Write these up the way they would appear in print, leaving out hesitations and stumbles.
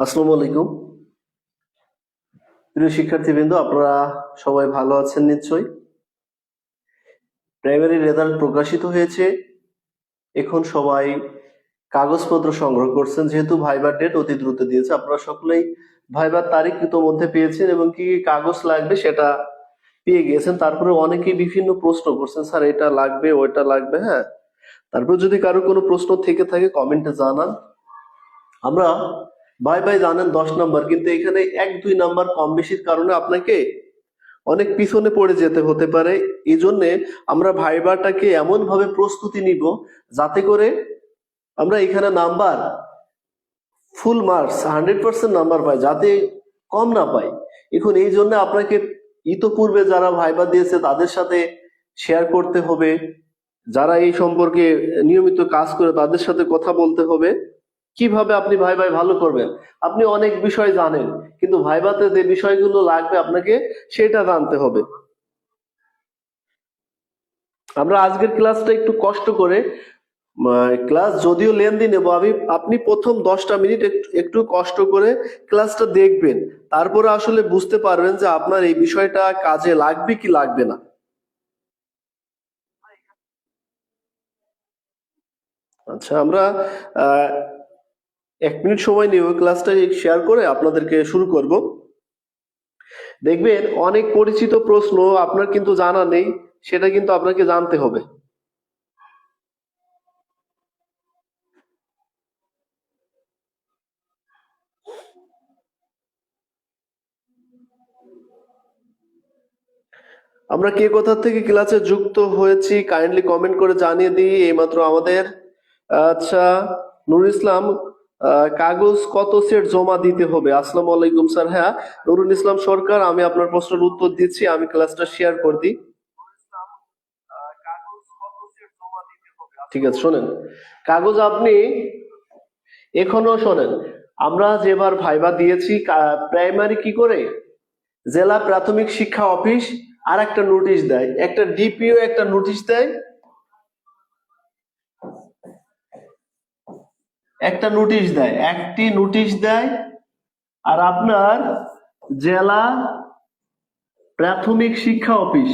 আসসালামু আলাইকুম। প্রিয় শিক্ষার্থীবৃন্দ, আপনারা সবাই ভালো আছেন নিশ্চয়ই। প্রাইমারি রেজাল্ট প্রকাশিত হয়েছে। এখন সবাই কাগজপত্র সংগ্রহ করছেন, যেহেতু ভাইবার ডেট অতি দ্রুত দিয়েছে। আপনারা সকলেই ভাইবার তারিখ ইতোমধ্যে পেয়েছেন এবং কি কি কাগজ লাগবে সেটা পেয়ে গিয়েছেন। তারপরে অনেকেই বিভিন্ন প্রশ্ন করছেন, স্যার এটা লাগবে ওইটা লাগবে। হ্যাঁ, তারপর যদি কারো কোনো প্রশ্ন থেকে থাকে কমেন্টে জানান। আমরা ভাই জানেন 10 নাম্বার, কিন্তু এখানে 1-2 নাম্বার কম বেশির কারণে আপনাকে অনেক পিছনে পড়ে যেতে হতে পারে। এই জন্য আমরা ভাইবাটাকে এমন ভাবে প্রস্তুতি নিব যাতে করে আমরা এখানে নাম্বার ফুল মার্কস 100% নাম্বার পাই, যাতে কম না পাই। এখন এই জন্য আপনাকে ইতোপূর্বে যারা ভাইবা দিয়েছে তাদের সাথে শেয়ার করতে হবে, যারা এই সম্পর্কে নিয়মিত কাজ করে তাদের সাথে কথা বলতে হবে কিভাবে আপনি ভাইভাই ভালো করবেন। আপনি অনেক বিষয় জানেন, কিন্তু ভাইভাতে যে বিষয়গুলো লাগবে আপনাকে সেটা জানতে হবে। আমরা আজকের ক্লাসটা একটু কষ্ট করে, ক্লাস যদিও লেন্দি নেব, আপনি প্রথম 10টা মিনিট একটু কষ্ট করে ক্লাসটা দেখবেন, তারপরে আসলে বুঝতে পারবেন যে আপনার এই বিষয়টা কাজে লাগবে কি লাগবে না। আচ্ছা, আমরা 1 মিনিট সময় নিব ক্লাসটা শেয়ার করে আপনাদেরকে শুরু করব। দেখবেন অনেক পরিচিত প্রশ্ন আপনার কিন্তু জানা নেই, সেটা কিন্তু আপনাকে জানতে হবে। আমরা কে কোথা থেকে ক্লাসে যুক্ত হয়েছি কাইন্ডলি কমেন্ট করে জানিয়ে দিই। এইমাত্র আমাদের আচ্ছা নুরুল ইসলাম, কাগজ কত সেট জমা দিতে হবে? আসসালামু আলাইকুম স্যার। হ্যাঁ, নুরুল ইসলাম সরকার, আমি আপনার প্রশ্নের উত্তর দিচ্ছি। আমি ক্লাসটা শেয়ার করে দিই। ঠিক আছে, শোনেন। কাগজ আপনি এখনো শোনেন, আমরা যেবার ভাইবা দিয়েছি প্রাইমারি কি করে জেলা প্রাথমিক শিক্ষা অফিস আর একটা নোটিশ দেয়, একটা ডিপিও একটা নোটিশ দেয়, একটি নোটিশ দেয়। আর আপনার জেলা প্রাথমিক শিক্ষা অফিস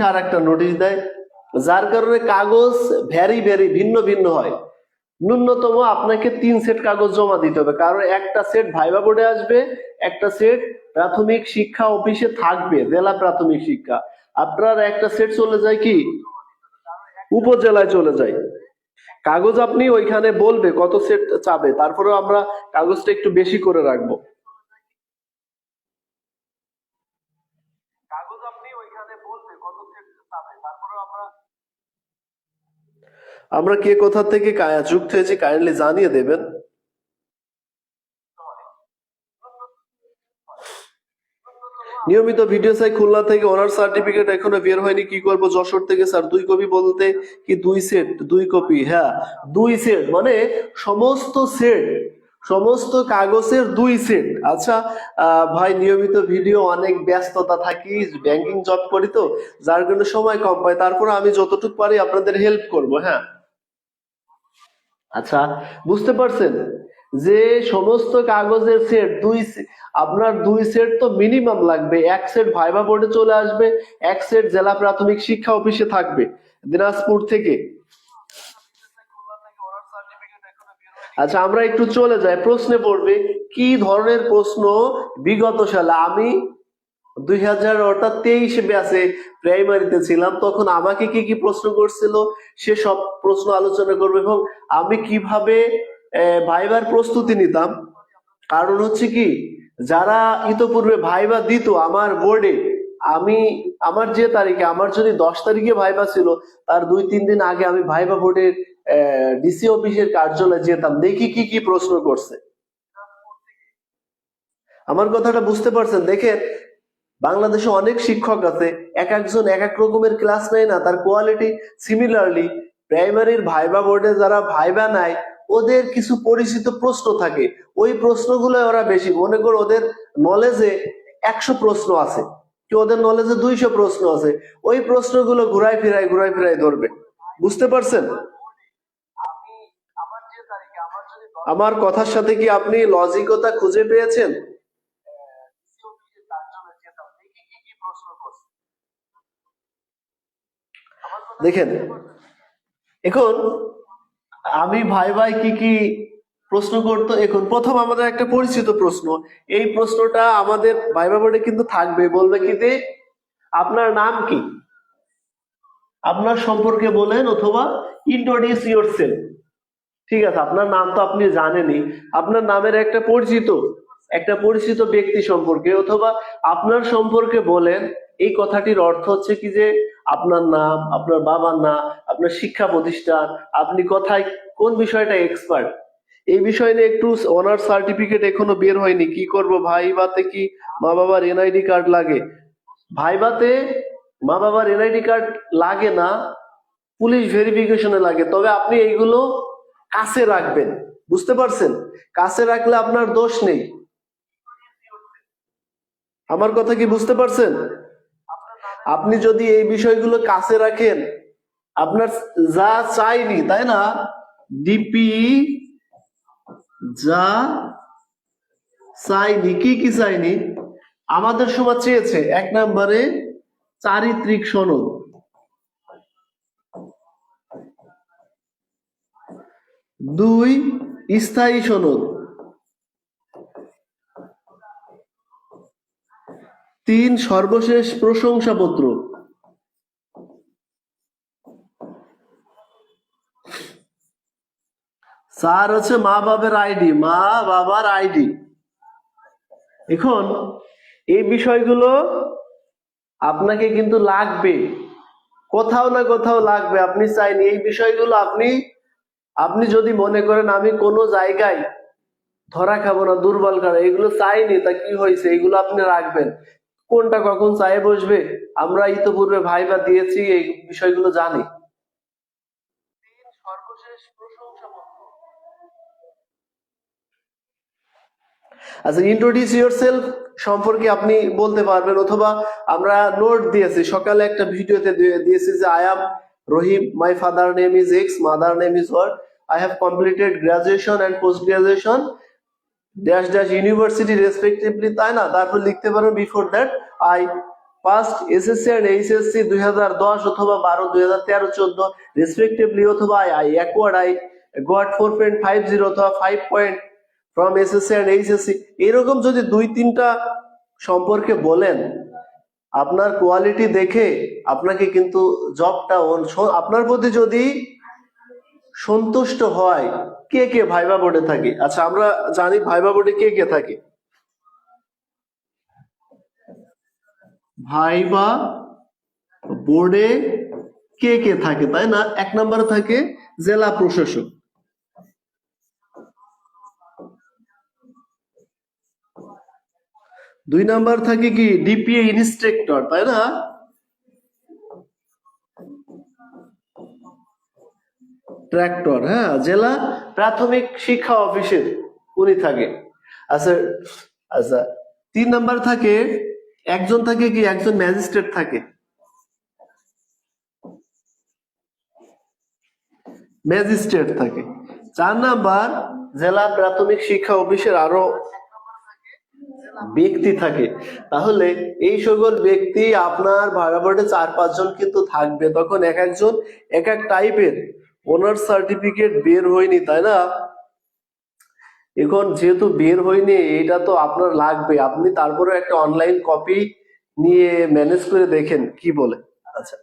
আর একটা নোটিশ দেয়, যার কারণে কাগজ ভ্যারি ভ্যারি ভিন্ন ভিন্ন হয়। ন্যূনতম আপনাকে 3 সেট কাগজ জমা দিতে হবে, কারণ একটা সেট ভাইবা বোর্ডে আসবে, একটা সেট প্রাথমিক শিক্ষা অফিসে থাকবে, জেলা প্রাথমিক শিক্ষা। আপনার একটা সেট চলে যায় কি উপজেলায় চলে যায়। কাগজ আপনি ওইখানে বলবে কত সেট চাবে, তারপরেও আমরা কাগজটা একটু বেশি করে রাখবো। আমরা কে কোথা থেকে যুক্ত হয়েছি কাইন্ডলি জানিয়ে দেবেন। নিয়মিত ভিডিও চাই। খুলনা থেকে অনার্স সার্টিফিকেট এখনো বের হয়নি, কি করব? যশোর থেকে স্যার 2 কপি বলতে কি 2 সেট? 2 কপি, হ্যাঁ 2 সেট, মানে সমস্ত কাগজের 2 সেট। আচ্ছা ভাই, নিয়মিত ভিডিও, অনেক ব্যস্ততা থাকি, ব্যাংকিং জব করি তো, যার জন্য সময় কম পাই। তারপরে আমি যতটুকু পারি আপনাদের হেল্প করব। হ্যাঁ, আচ্ছা, বুঝতে পারছেন যে সমস্ত কাগজের সেট আপনার 2 সেট তো মিনিমাম লাগবে। 1 সেট ভাইবা বোর্ডে চলে আসবে, 1 সেট জেলা প্রাথমিক শিক্ষা অফিসে থাকবে দিনাজপুর থেকে। আচ্ছা, আমরা একটু চলে যাই, প্রশ্নে পড়বে কি ধরনের প্রশ্ন বিগত সালে আমি 2023 ব্যাচে প্রাইমারিতে ছিলাম, তখন আমাকে কি কি প্রশ্ন করছিল সে সব প্রশ্ন আলোচনা করবে, এবং আমি কিভাবে ভাইবার প্রস্তুতি নিতাম। কারণ হচ্ছে কি, যারা ইতোপূর্বে ভাইবা দিত আমার বোর্ডে, আমি আমার যে তারিখে, আমার যদি 10 তারিখে ভাইবা ছিল, তার 2-3 দিন আগে আমি ভাইবা বোর্ডের ডিসি অফিসের কার্যালয়ে যেতাম, দেখি কি কি প্রশ্ন করছে। আমার কথাটা বুঝতে পারছেন? দেখেন, বাংলাদেশে অনেক শিক্ষক আছে, এক একজন এক এক রকমের ক্লাস নেয় না, তার কোয়ালিটি সিমিলারলি প্রাইমারির ভাইবা বোর্ডে যারা ভাইবা নেয় ওদের কিছু পরিচিত প্রশ্ন থাকে, ওই প্রশ্নগুলো ওরা বেশি মনে করে, ওদের নলেজে 100 প্রশ্ন আছে, কি ওদের নলেজে 200 প্রশ্ন আছে, ওই প্রশ্নগুলো ঘুরাই ফিরাই ধরবে। বুঝতে পারছেন? আমার কথার সাথে কি আপনি লজিকতা খুঁজে পেয়েছেন? দেখেন, এখন আমি ভাই ভাই কি কি প্রশ্ন করতো। এখন প্রথম আমাদের একটা পরিচিত প্রশ্ন, এই প্রশ্নটা আমাদের ভাইবা বোর্ডে কিন্তু থাকবে। বলবে কি যে আপনার নাম কি, আপনার সম্পর্কে বলেন, অথবা ইন্ট্রোডিউস ইয়োরসেলফ। ঠিক আছে, আপনার নাম তো আপনি জানেনই, আপনার নামের একটা পরিচিত ব্যক্তি সম্পর্কে অথবা আপনার সম্পর্কে বলেন। এই কথাটির অর্থ হচ্ছে কি যে আপনার নাম, আপনার বাবার নাম, আপনার শিক্ষা প্রতিষ্ঠান, আপনি কোথায় কোন বিষয়টা এক্সপার্ট, এই বিষয় নিয়ে একটু। অনার্স সার্টিফিকেট এখনো বের হয়নি, কি করব? ভাইভাতে কি মা বাবার এনআইডি কার্ড লাগে? ভাইভাতে মা বাবার এনআইডি কার্ড লাগে না, পুলিশ ভেরিফিকেশনে লাগে। তবে আপনি এইগুলো কাছে রাখবেন, বুঝতে পারছেন? কাছে রাখলে আপনার দোষ নেই। আমার কথা কি বুঝতে পারছেন? আপনি যদি এই বিষয়গুলো কাছে রাখেন, আপনার যা চাইনি, তাই না, ডিপি যা চাইনি, কি কি চাইনি আমাদের সমাজ চেয়েছে? এক নম্বরে চারিত্রিক সনদ, 2 স্থায়ী সনদ, 3 সর্বশেষ প্রশংসাপত্র, 4 হচ্ছে মা বাবার আইডি। এখন এই বিষয়গুলো আপনাকে কিন্তু লাগবে, কোথাও না কোথাও লাগবে। আপনি চাইনি এই বিষয়গুলো, আপনি যদি মনে করেন আমি কোনো জায়গায় ধরা খাবো না, দুর্বল খাবো, এগুলো চাইনি, তা কি হয়েছে, এগুলো আপনি রাখবেন। কোনটা কখন চাই বসবে, আমরা ইতোপূর্বে ভাইবা দিয়েছি, এই বিষয়গুলো জানি। সর্বশেষ প্রশংসাপত্র। আচ্ছা, ইন্ট্রোডিউস ইয়োরসেলফ সম্পর্কে আপনি বলতে পারবেন, অথবা আমরা নোট দিয়েছি সকালে একটা ভিডিওতে দিয়েছি যে I am Rahim, my father name is x, mother name is what, I have completed graduation and post graduation dash dash university respectively, তাই না? তারপর লিখতে পারো before that I passed SSC and HSC 2010 অথবা 12, 2013, 14 রেসপেক্টিভলি, অথবা আই অ্যাকোয়ার্ড আই গট 4.50 অথবা 5 point from SSC and HSC. এরকম যদি 2-3টা সম্পর্কে বলেন, আপনার কোয়ালিটি দেখে আপনাকে কিন্তু জবটা আপনার প্রতি যদি সন্তুষ্ট হয়। কে কে ভাইবা বোর্ডে থাকে? আচ্ছা, আমরা জানি ভাইবা বোর্ডে কে কে থাকে। ভাইবা বোর্ডে কে কে থাকে, তাই না? 1 নম্বরে থাকে জেলা প্রশাসক, 2 নাম্বার থাকে কি ডিপিএ ইন্সট্রাক্টর, তাই না? ট্রাক্টর, হ্যাঁ, জেলা প্রাথমিক শিক্ষা অফিসের উনি থাকে। আচ্ছা আচ্ছা, 3 নাম্বার থাকে একজন ম্যাজিস্ট্রেট থাকে, ম্যাজিস্ট্রেট থাকে। 4 নাম্বার জেলা প্রাথমিক শিক্ষা অফিসের আরো ব্যক্তি থাকে। তাহলে এই সকল ব্যক্তি আপনার ভাড়া বোর্ডে 4-5 জন কিন্তু থাকবে। তখন এক একজন এক এক টাইপের। অনার্স সার্টিফিকেট বের হয়নি, তাই না? এখন যেহেতু বের হয়নি, এটা তো আপনার লাগবে। আপনি তারপরে একটা অনলাইন কপি নিয়ে ম্যানেজ করে দেখেন কি বলে। আচ্ছা,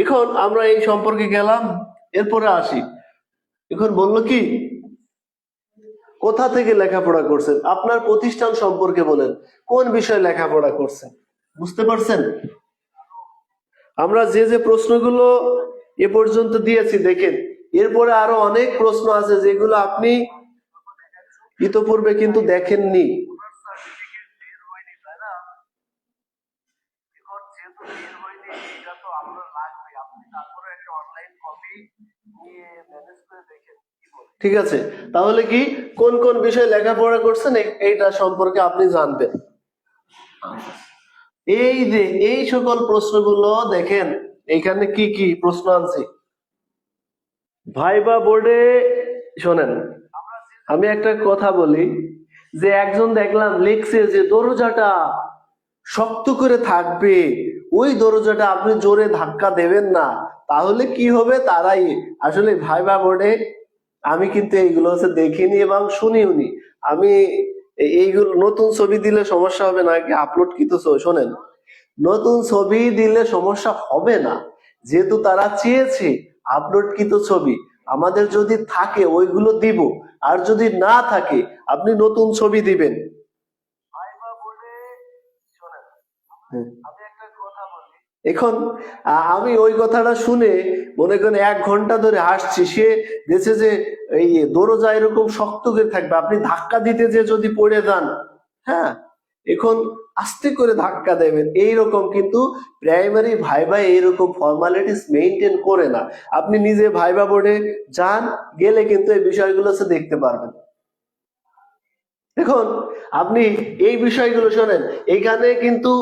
এখন আমরা এই সম্পর্কে গেলাম, এরপরে আসি। এখন বললো কি কোথা থেকে লেখাপড়া করছেন, আপনার প্রতিষ্ঠান সম্পর্কে বলেন, কোন বিষয়ে লেখাপড়া করছেন, বুঝতে পারছেন? আমরা যে যে প্রশ্নগুলো এ পর্যন্ত দিয়েছি দেখেন, এরপরে আরো অনেক প্রশ্ন আছে যেগুলো আপনি ইতোপূর্বে কিন্তু দেখেননি। ঠিক আছে, তাহলে কি কোন কোন বিষয়ে লেখাপড়া করছেন এইটা সম্পর্কে আপনি জানবেন। এই যে এই সকল প্রশ্নগুলো দেখেন, এখানে কি কি প্রশ্ন আনছি ভাইবা বোর্ডে। শোনেন, আমি একটা কথা বলি, যে একজন দেখলাম লিখছে যে দরজাটা শক্ত করে থাকবে, ওই দরজাটা আপনি জোরে ধাক্কা দেবেন না, তাহলে কি হবে তারাই আসলে ভাইবা বোর্ডে। আমি কিন্তু এইগুলো হচ্ছে দেখিনি এবং শুনিওনি। আমি এইগুলো নতুন ছবি দিলে সমস্যা হবে নাকি আপলোড কিন্তু শোনেন, নতুন ছবি দিলে সমস্যা হবে না, যেহেতু তারা চেয়েছে আপলোডকৃত ছবি, আমাদের যদি থাকে ওইগুলো দিব, আর যদি না থাকে আপনি নতুন ছবি দিবেন। এখন আমি ওই কথাটা শুনে মনে করেন 1 ঘন্টা ধরে হাসছি। সে দেখছে যে এই দরজা এরকম শক্ত করে থাকবে, আপনি ধাক্কা দিতে যে যদি পড়ে যান, হ্যাঁ, এখন আস্তে করে ধাক্কা দেবেন এইরকম। কিন্তু প্রাইমারি ভাইবা এইরকম ফর্মালিটিস মেইনটেইন করে না। আপনি নিজে ভাইবা বোর্ডে যান, গেলে কিন্তু এই বিষয়গুলো দেখতে পারবেন। এখন আপনি এই বিষয়গুলো শোনেন, এখানে কিন্তু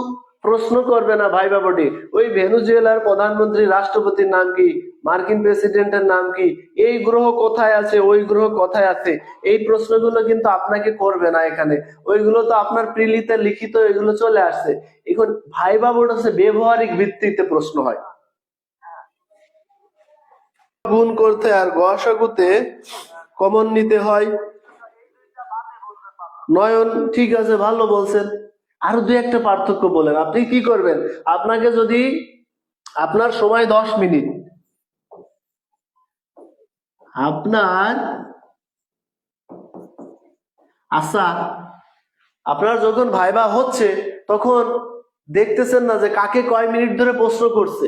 প্রশ্ন করবে না ভাইবা বোর্ডে ওই ভেনেজুয়েলার প্রধানমন্ত্রী রাষ্ট্রপতির নাম কি, মার্কিন প্রেসিডেন্টের নাম কি, এই গ্রহ কোথায় আছে, ওই গ্রহ কোথায় আছে, এই প্রশ্নগুলো কিন্তু আপনাকে করবে না এখানে। ওইগুলো তো আপনার প্রিলিতে লিখিত এগুলো চলে আসছে। এখন ভাইবা বোর্ড হচ্ছে ব্যবহারিক ভিত্তিতে প্রশ্ন হয়। গুণ করতে আর গসাগুতে কমন নিতে হয়। নয়ন ঠিক আছে, ভালো বলছেন। আরো দুই একটা পার্থক্য বলেন, আপনি কি করবেন? আপনাকে যদি, আপনার সময় 10 মিনিট, আপনার, আচ্ছা, আপনার যখন ভাইবা হচ্ছে তখন দেখতেছেন না যে কাকে কয় মিনিট ধরে প্রশ্ন করছে?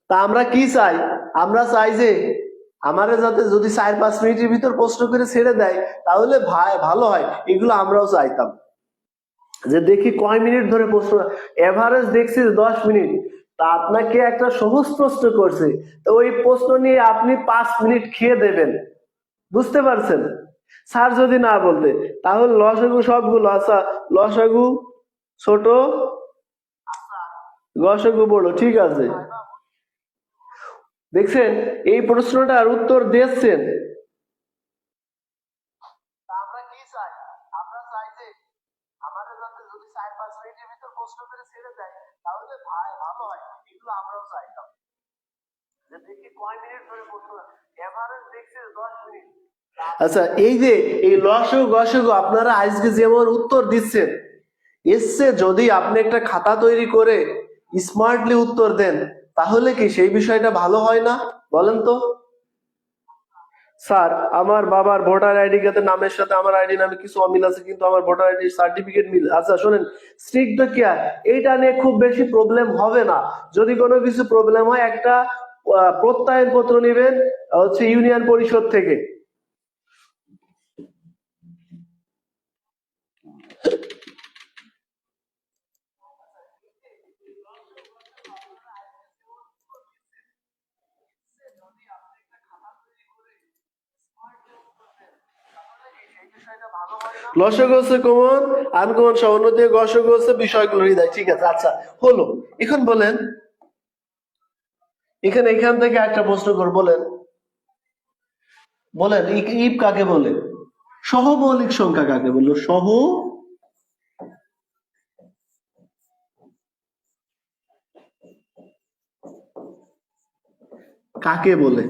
তা আমরা কি চাই? আমরা চাই যে আমারে যাতে যদি 4-5 মিনিটের ভিতর প্রশ্ন করে ছেড়ে দেয় তাহলে ভালো হয়। এগুলো আমরাও চাইতাম, যে দেখি কয় মিনিট ধরে প্রশ্ন, এভারেজ দেখছি 10 মিনিট। তা আপনাকে একটা সহজ প্রশ্ন করছে, তো ওই প্রশ্ন নিয়ে আপনি 5 মিনিট খেয়ে দেবেন, বুঝতে পারছেন? স্যার যদি না বলতে, তাহলে লসাগু সবগুলো, আচ্ছা, লসাগু ছোট, গসাগু বড়, ঠিক আছে। দেখছেন এই প্রশ্নটার উত্তর দিচ্ছেন। আমরা কি চাই? আমরা চাই যে আমাদের যাতে যদি 4-5 মিনিটের ভিতর প্রশ্ন করে ছেড়ে দেয় তাহলে ভালো হয়। এগুলো আমরাও চাইতাম, যে দেখি কয় মিনিট ধরে প্রশ্ন, এভারেজ দেখছি 10 মিনিট। আচ্ছা, এই যে এই লসাগু গসাগু আপনারা আজকে যেমন উত্তর দিচ্ছেন, এসছে যদি আপনি একটা খাতা তৈরি করে স্মার্টলি উত্তর দেন, তাহলে কি সেই বিষয়টা ভালো হয় না? বলেন তো। স্যার, আমার বাবার ভোটার আইডি কার্ডের নামের সাথে আমার আইডি নামে কিছু অমিল আছে, কিন্তু আমার ভোটার আইডি সার্টিফিকেট মিল। আচ্ছা শোনেন, স্ট্রিক্ট কেয়ার, এইটা নিয়ে খুব বেশি প্রবলেম হবে না। যদি কোনো কিছু প্রবলেম হয় একটা প্রত্যয়ন পত্র নেবেন হচ্ছে ইউনিয়ন পরিষদ থেকে। লসগু হচ্ছে কমন, আনকমন সমন্বয় দিয়ে গসগু হচ্ছে বিষয়গুলো হৃদয়, ঠিক আছে। আচ্ছা, হলো। এখন বলেন, এখান থেকে একটা প্রশ্ন কর, বলেন বলেন ইপ কাকে বলে? সহমৌলিক সংখ্যা কাকে বললো? কাকে বলে?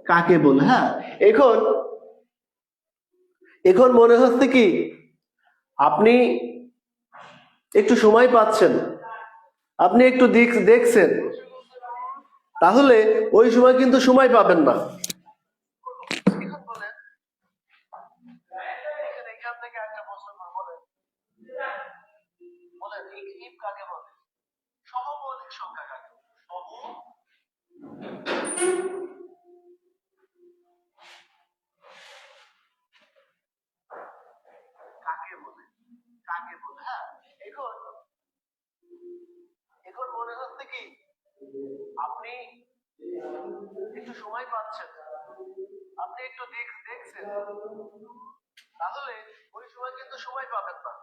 কাকে বলে? হ্যাঁ, এখন এখন মনে হচ্ছে কি আপনি একটু সময় পাচ্ছেন, আপনি একটু দেখছেন, তাহলে ওই সময় কিন্তু সময় পাবেন না। সহমৌলিক সংখ্যা কাকে বলে? কাকে বলে? কাকে বলে? হ্যাঁ, এখন এখন মনে হচ্ছে কি আপনি একটু সময় পাচ্ছেন, আপনি একটু দেখছেন, তাহলে ওই সময় কিন্তু সময় পাবেন না।